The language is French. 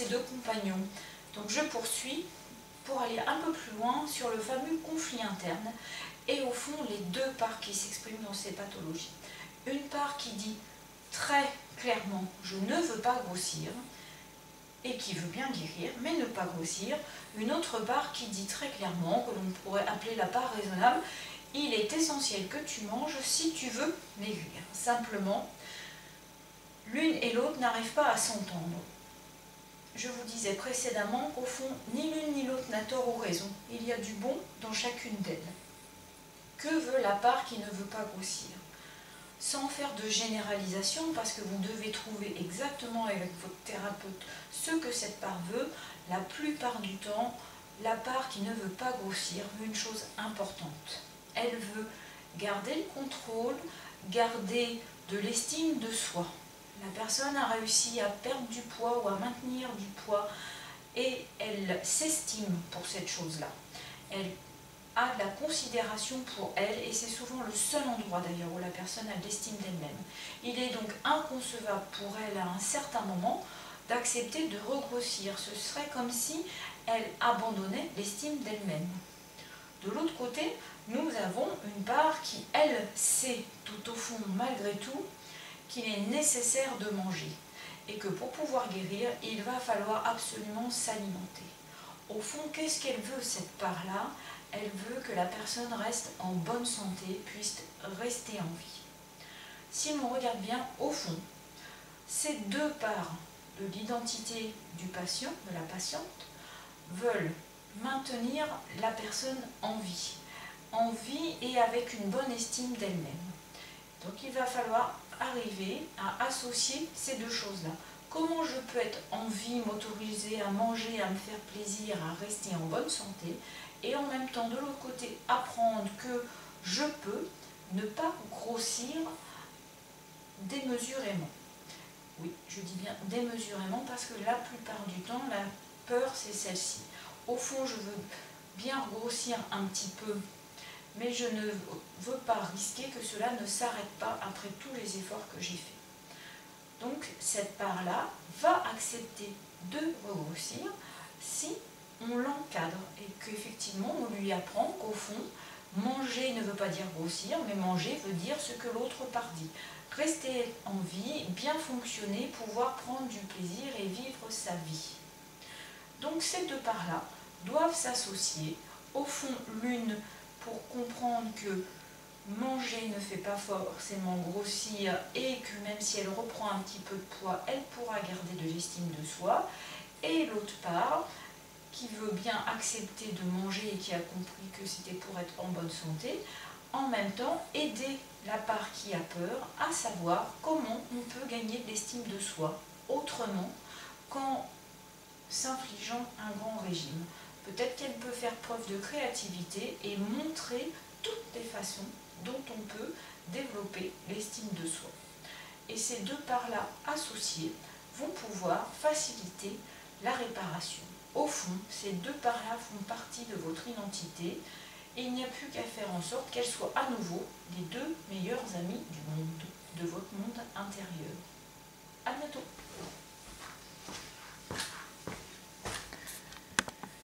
ses deux compagnons. Donc je poursuis pour aller un peu plus loin sur le fameux conflit interne et au fond les deux parts qui s'expriment dans ces pathologies. Une part qui dit très clairement « je ne veux pas grossir » et qui veut bien guérir, mais ne pas grossir. Une autre part qui dit très clairement, que l'on pourrait appeler la part raisonnable, il est essentiel que tu manges si tu veux maigrir. Simplement, l'une et l'autre n'arrivent pas à s'entendre. Je vous disais précédemment qu'au fond, ni l'une ni l'autre n'a tort ou raison. Il y a du bon dans chacune d'elles. Que veut la part qui ne veut pas grossir? Sans faire de généralisation, parce que vous devez trouver exactement avec votre thérapeute ce que cette part veut, la plupart du temps, la part qui ne veut pas grossir veut une chose importante. Elle veut garder le contrôle, garder de l'estime de soi. La personne a réussi à perdre du poids ou à maintenir du poids et elle s'estime pour cette chose-là. Elle a de la considération pour elle et c'est souvent le seul endroit d'ailleurs où la personne a de l'estime d'elle-même. Il est donc inconcevable pour elle à un certain moment d'accepter de regrossir. Ce serait comme si elle abandonnait l'estime d'elle-même. De l'autre côté, nous avons une part qui, elle, sait tout au fond, malgré tout, qu'il est nécessaire de manger et que pour pouvoir guérir, il va falloir absolument s'alimenter. Au fond, qu'est-ce qu'elle veut, cette part-là? Elle veut que la personne reste en bonne santé, puisse rester en vie. Si l'on regarde bien, au fond, ces deux parts de l'identité du patient, de la patiente, veulent maintenir la personne en vie et avec une bonne estime d'elle-même. Donc il va falloir arriver à associer ces deux choses-là. Comment je peux être en vie, m'autoriser à manger, à me faire plaisir, à rester en bonne santé, et en même temps, de l'autre côté, apprendre que je peux ne pas grossir démesurément. Oui, je dis bien démesurément parce que la plupart du temps, la peur, c'est celle-ci. Au fond, je veux bien grossir un petit peu, mais je ne veux pas risquer que cela ne s'arrête pas après tous les efforts que j'ai faits. Donc, cette part-là va accepter de regrossir si on l'encadre et qu'effectivement on lui apprend qu'au fond, manger ne veut pas dire grossir, mais manger veut dire ce que l'autre part dit. Rester en vie, bien fonctionner, pouvoir prendre du plaisir et vivre sa vie. Donc ces deux parts-là doivent s'associer. Au fond, l'une pour comprendre que manger ne fait pas forcément grossir et que même si elle reprend un petit peu de poids, elle pourra garder de l'estime de soi. Et l'autre part, qui veut bien accepter de manger et qui a compris que c'était pour être en bonne santé, en même temps aider la part qui a peur à savoir comment on peut gagner de l'estime de soi autrement qu'en s'infligeant un grand régime. Peut-être qu'elle peut faire preuve de créativité et montrer toutes les façons dont on peut développer l'estime de soi. Et ces deux parts-là associées vont pouvoir faciliter la réparation. Au fond, ces deux parts-là font partie de votre identité et il n'y a plus qu'à faire en sorte qu'elles soient à nouveau les deux meilleurs amis du monde, de votre monde intérieur. À bientôt!